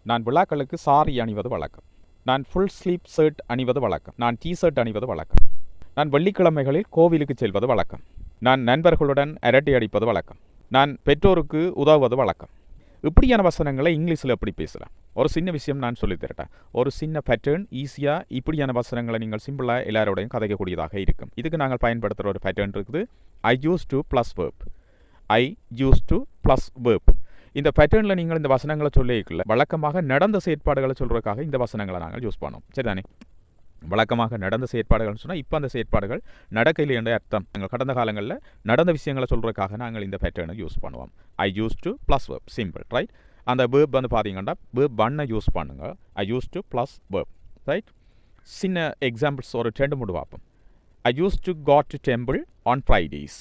நான் விழாக்களுக்கு சாரி அணிவது வழக்கம். நான் ஃபுல் ஸ்லீப் ஷர்ட் அணிவது வழக்கம். நான் டி-ஷர்ட் அணிவது வழக்கம். நான் வெள்ளிக்கிழமைகளில் கோவிலுக்கு செல்வது வழக்கம். நான் நண்பர்களுடன் அரட்டை அடிப்பது வழக்கம். நான் பெற்றோருக்கு உதவுவது வழக்கம். இப்படியான வசனங்களை இங்கிலீஷில் எப்படி பேசலாம்? ஒரு சின்ன விஷயம் நான் சொல்லித்தரட்டேன். ஒரு சின்ன பேட்டர்ன் ஈஸியாக இப்படியான வசனங்களை நீங்கள் சிம்பிளாக எல்லாரோடையும் கதைக்கக்கூடியதாக இருக்கும். இதுக்கு நாங்கள் பயன்படுத்துகிற ஒரு பேட்டர்ன் இருக்குது. I use to plus verb. I use to plus verb. இந்த பேட்டர்னில் நீங்கள் இந்த வசனங்களை சொல்லிக்கல வழக்கமாக நடந்த செயற்பாடுகளை சொல்கிறதுக்காக இந்த வசனங்களை நாங்கள் யூஸ் பண்ணோம். சரிதானே? வழக்கமாக நடந்த செயற்பாடுகள்னு சொன்னால் இப்போ அந்த செயற்பாடுகள் நடக்கையில் என்ற அர்த்தம். நாங்கள் கடந்த காலங்களில் நடந்த விஷயங்களை சொல்கிறதுக்காக நாங்கள் இந்த பேட்டர்னை யூஸ் பண்ணுவோம். I use to plus verb. Simple, right? அந்த வேர்ப் வந்து பார்த்தீங்கன்னா வேர்ப் பண்ண யூஸ் பண்ணுங்க. I use to plus verb, right? சின்ன எக்ஸாம்பிள்ஸ் ஒரு 2-3 பார்ப்போம். I use to go to temple on Fridays.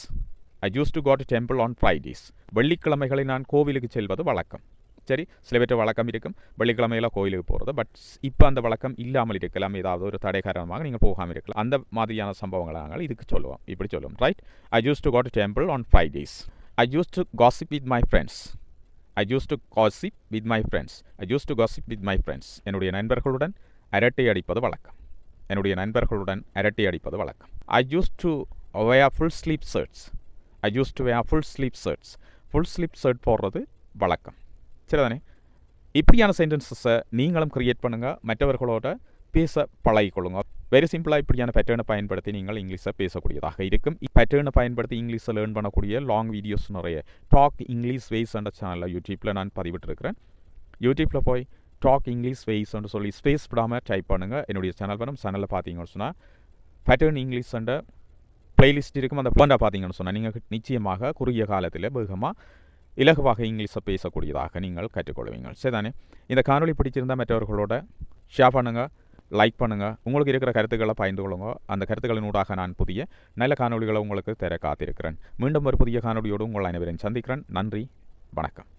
I use to go to temple on Fridays. வெள்ளிக்கிழமைகளை நான் கோவிலுக்கு செல்வது வழக்கம். சரி, சில பேர்ட்ட வழக்கம் இருக்கும் வெள்ளிக்கிழமையில கோயிலுக்கு போகிறது. பட் இப்போ அந்த வழக்கம் இல்லாமல் இருக்கலாம். ஏதாவது ஒரு தடை காரணமாக நீங்கள் போகாமல் இருக்கலாம். அந்த மாதிரியான சம்பவங்களை நாங்கள் இதுக்கு சொல்லுவோம். இப்படி சொல்லுவோம், right? I use to go to temple on Fridays. I use to gossip with my friends. I use to gossip with my friends. I use to gossip with my friends. என்னுடைய நண்பர்களுடன் அரட்டை அடிப்பது வழக்கம். என்னுடைய நண்பர்களுடன் அரட்டை அடிப்பது வழக்கம். I use to wear full sleeve shirts. I use to wear full sleeve shirts. Full sleeve shirt போடுறது வழக்கம். சரிதானே? இப்படியான சென்டென்சஸை நீங்களும் கிரியேட் பண்ணுங்கள். மற்றவர்களோட பேச பழகிக்கொள்ளுங்க. வெரி சிம்பிளாக இப்படியான பேட்டர்னை பயன்படுத்தி நீங்கள் இங்கிலீஷை பேசக்கூடியதாக இருக்கும். பேட்டர்னை பயன்படுத்தி இங்கிலீஷை லேர்ன் பண்ணக்கூடிய லாங் வீடியோஸ் நிறைய டாக் இங்கிலீஷ் வேஸ் என்ற சேனலில் யூடியூப்பில் நான் பதிவிட்டுருக்கிறேன். யூடியூப்பில் போய் டாக் இங்கிலீஷ் வேஸ்ன்னு சொல்லி ஸ்பேஸ் விடாமல் டைப் பண்ணுங்கள். என்னுடைய சேனல் வரும். சேனலில் பார்த்தீங்கன்னு சொன்னால் பேட்டர்ன் இங்கிலீஷ் என்ற பிளேலிஸ்ட் இருக்கும். அந்த பிளான்டாக பார்த்தீங்கன்னு சொன்னால் நீங்கள் நிச்சயமாக குறுகிய காலத்தில் வேகமாக இலகுவாக இங்கிலீஷை பேசக்கூடியதாக நீங்கள் கற்றுக்கொள்வீங்க. சரிதானே? இந்த காணொலி பிடிச்சிருந்தால் மற்றவர்களோட ஷேர் பண்ணுங்கள், லைக் பண்ணுங்கள். உங்களுக்கு இருக்கிற கருத்துக்களை பகிர்ந்து கொள்ளுங்க. அந்த கருத்துக்களினூடாக நான் புதிய நல்ல காணொலிகளை உங்களுக்கு தர காத்திருக்கிறேன். மீண்டும் ஒரு புதிய காணொலியோடு உங்கள் அனைவரையும் சந்திக்கிறேன். நன்றி, வணக்கம்.